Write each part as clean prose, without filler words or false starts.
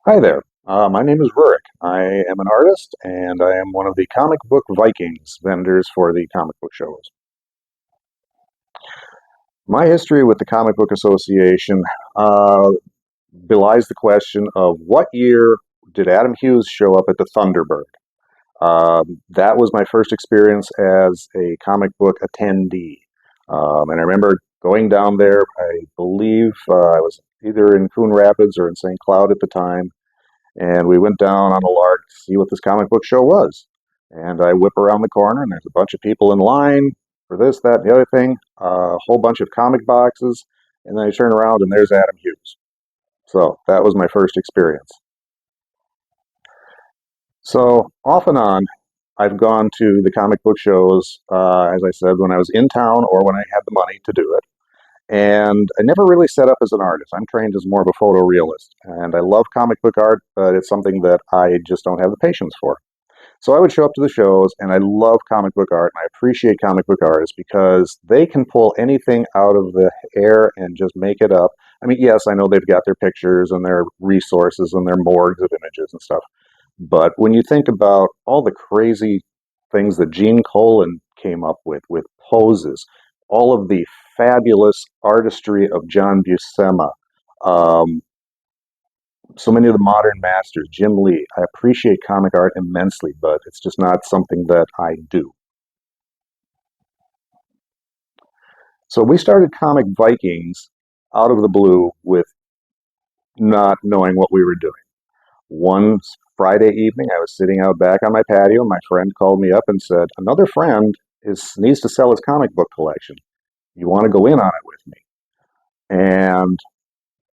Hi there. My name is Rurik. I am an artist and I am one of the comic book Vikings vendors for the comic book shows. My history with the Comic Book Association uh, belies the question of what year did Adam Hughes show up at the Thunderbird? That was my first experience as a comic book attendee. And I remember going down there, I believe I was either in Coon Rapids or in St. Cloud at the time. And we went down on a lark to see what this comic book show was. And I whip around the corner, and there's a bunch of people in line for this, that, and the other thing, a whole bunch of comic boxes, and then I turn around and there's Adam Hughes. So that was my first experience. So off and on, I've gone to the comic book shows, as I said, when I was in town or when I had the money to do it. And I never really set up as an artist. I'm trained as more of a photorealist, and I love comic book art, but it's something that I just don't have the patience for. So I would show up to the shows, and I love comic book art, and I appreciate comic book artists because they can pull anything out of the air and just make it up. I mean, yes, I know they've got their pictures and their resources and their morgues of images and stuff, but when you think about all the crazy things that Gene Colan came up with poses, all of the fabulous artistry of John Buscema, um, so many of the modern masters, Jim Lee. I appreciate comic art immensely, but it's just not something that I do. So we started Comic Vikings out of the blue with not knowing what we were doing. One Friday evening, I was sitting out back on my patio, and my friend called me up and said, "Another friend needs to sell his comic book collection. You want to go in on it with me?" And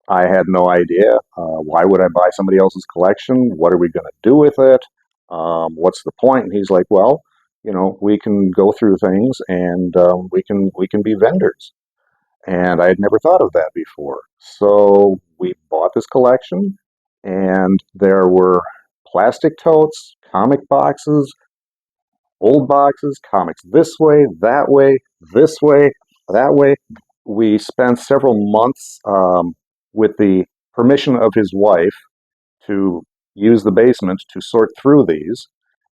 I had no idea. Why would I buy somebody else's collection? What are we going to do with it? What's the point? And he's like, "Well, we can go through things and we can be vendors." And I had never thought of that before. So we bought this collection, and there were plastic totes, comic boxes, old boxes, comics this way, this way, that way. We spent several months with the permission of his wife to use the basement to sort through these.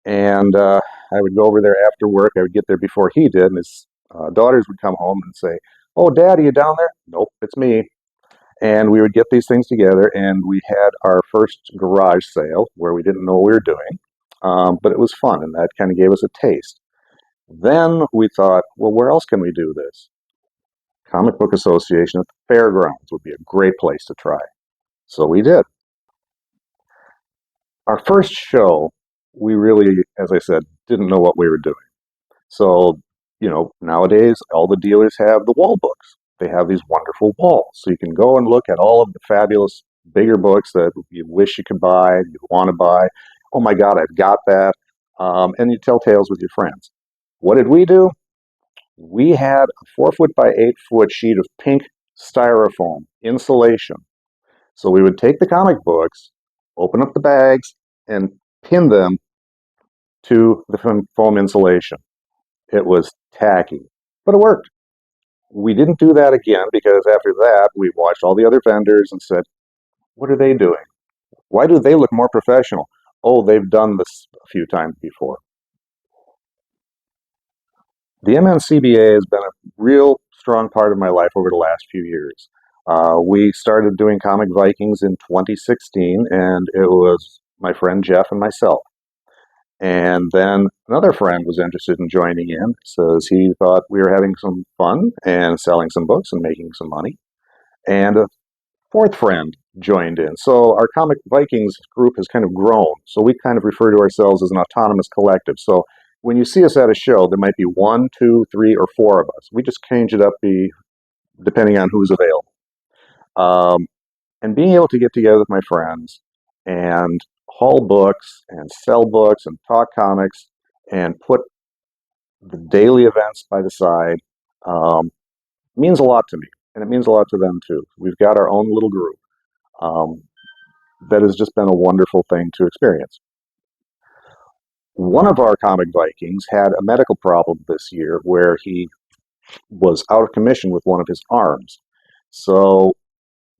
And I would go over there after work. I would get there before he did, and his daughters would come home and say, "Oh, Dad, are you down there?" "Nope, it's me." And we would get these things together, and we had our first garage sale where we didn't know what we were doing. But it was fun, and that kind of gave us a taste. Then we thought, well, where else can we do this? Comic Book Association at the fairgrounds would be a great place to try. So we did. Our first show, we really, as I said, didn't know what we were doing. So, nowadays, all the dealers have the wall books. They have these wonderful walls. So you can go and look at all of the fabulous bigger books that you wish you could buy, you want to buy. Oh my God, I've got that. And you tell tales with your friends. What did we do? We had a 4 foot by 8 foot sheet of pink styrofoam insulation. So we would take the comic books, open up the bags, and pin them to the foam insulation. It was tacky, but it worked. We didn't do that again because after that, we watched all the other vendors and said, "What are they doing? Why do they look more professional?" "Oh, they've done this a few times before." The MNCBA has been a real strong part of my life over the last few years. We started doing Comic Vikings in 2016, and it was my friend Jeff and myself. And then another friend was interested in joining in, says he thought we were having some fun and selling some books and making some money. And a fourth friend joined in. So our Comic Vikings group has kind of grown. So we kind of refer to ourselves as an autonomous collective. So when you see us at a show, there might be one, two, three, or four of us. We just change it up depending on who's available. Um, and being able to get together with my friends and haul books and sell books and talk comics and put the daily events by the side means a lot to me. And it means a lot to them too. We've got our own little group. Um, that has just been a wonderful thing to experience. One of our comic Vikings had a medical problem this year where he was out of commission with one of his arms. So,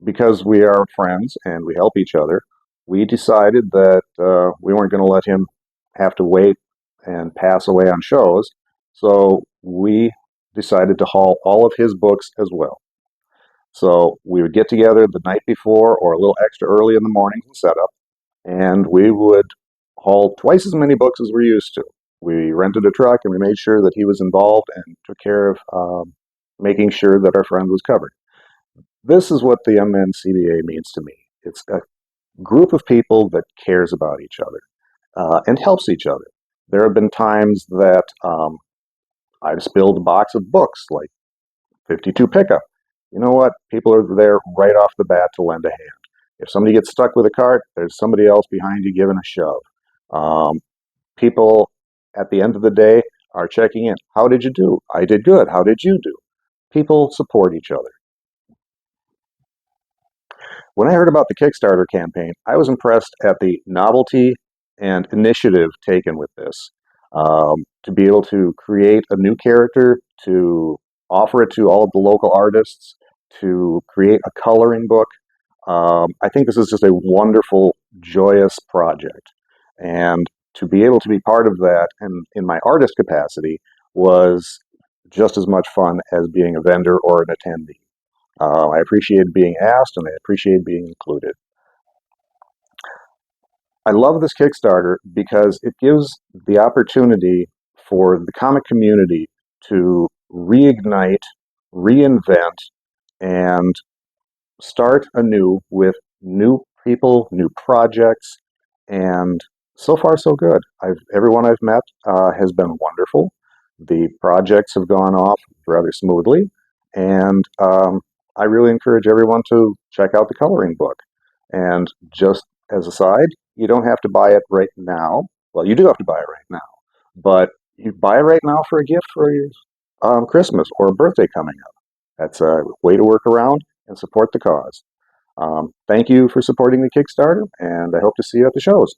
because we are friends and we help each other, we decided that we weren't going to let him have to wait and pass away on shows. So we decided to haul all of his books as well. So we would get together the night before or a little extra early in the morning and set up, and we would haul twice as many books as we're used to. We rented a truck and we made sure that he was involved and took care of making sure that our friend was covered. This is what the MNCBA means to me. It's a group of people that cares about each other and helps each other. There have been times that I've spilled a box of books, like 52 pickup. You know what? People are there right off the bat to lend a hand. If somebody gets stuck with a cart, there's somebody else behind you giving a shove. Um, People at the end of the day are checking in. How did you do? I did good. How did you do? People support each other. When I heard about the Kickstarter campaign, I was impressed at the novelty and initiative taken with this. To be able to create a new character, to offer it to all of the local artists, to create a coloring book. I think this is just a wonderful, joyous project. And to be able to be part of that and in my artist capacity was just as much fun as being a vendor or an attendee. I appreciated being asked and I appreciated being included. I love this Kickstarter because it gives the opportunity for the comic community to reignite, reinvent, and start anew with new people, new projects, and so far so good. Everyone I've met has been wonderful. The projects have gone off rather smoothly, and I really encourage everyone to check out the coloring book. And just as a side, you don't have to buy it right now. Well, you do have to buy it right now, but you buy it right now for a gift for your Christmas or a birthday coming up. That's a way to work around and support the cause. Thank you for supporting the Kickstarter, and I hope to see you at the shows.